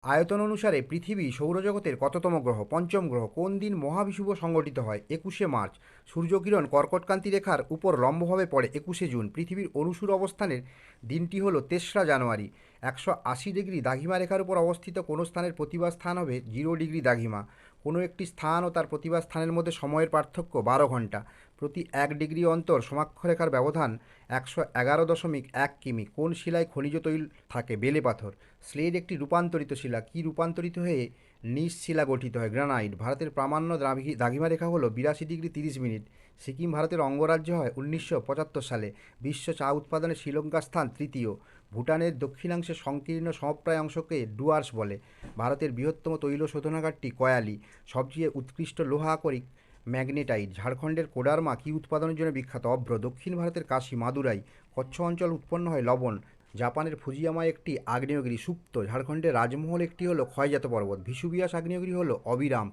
আয়তন অনুসারে পৃথিবী সৌরজগতের কততম গ্রহ? পঞ্চম গ্রহ। কোন দিন মহাবিষুব সংগঠিত হয়? 21শে মার্চ। সূর্যকিরণ কর্কটক্রান্তি রেখার উপর লম্বভাবে পড়ে 21শে জুন। পৃথিবীর অনুসুর অবস্থানের দিনটি হল 3রা জানুয়ারি। 180 ডিগ্রি দ্রাঘিমা রেখার উপর অবস্থিত কোনো স্থানের প্রতিবাদ স্থান হবে 0 ডিগ্রি দ্রাঘিমা। কোনো একটি স্থান ও তার প্রতিবাদ স্থানের মধ্যে সময়ের পার্থক্য 12 ঘন্টা। প্রতি 1 ডিগ্রি অন্তর সমাক্ষরেখার ব্যবধান 111.1 কিমি। কোন শিলায় খনিজ তৈল থাকে? বেলে পাথর। স্লেট একটি রূপান্তরিত শিলা, কি রূপান্তরিত হয়ে নিজ শিলা গঠিত হয়? গ্রানাইট। ভারতের প্রামাণ্য দ্রাঘিমা রেখা হলো 82 ডিগ্রি 30 মিনিট। সিকিম ভারতের অঙ্গরাজ্য হয় 1975 সালে। বিশ্ব চা উৎপাদনে শ্রীলঙ্কার স্থান তৃতীয়। ভুটানের দক্ষিণাংশের সংকীর্ণ সমপ্রায় অংশকে ডুয়ার্স বলে। ভারতের বৃহত্তম তৈল শোধনাগারটি কয়ালি। সবচেয়ে উৎকৃষ্ট লোহা আকরিক ম্যাগনেটাইট। ঝাড়খণ্ডের কোডারমা কি উৎপাদনের জন্য বিখ্যাত? অভ্র। দক্ষিণ ভারতের কাশী মাদুরাই। কচ্ছ অঞ্চল উৎপন্ন হয় লবণ। জাপানের ফুজিয়ামা একটি আগ্নেয়গিরি সুপ্ত। ঝাড়খণ্ডের রাজমহল একটি হলো ক্ষয়জাত পর্বত। ভিসুবিয়াস আগ্নেয়গিরি হলো অবিরাম।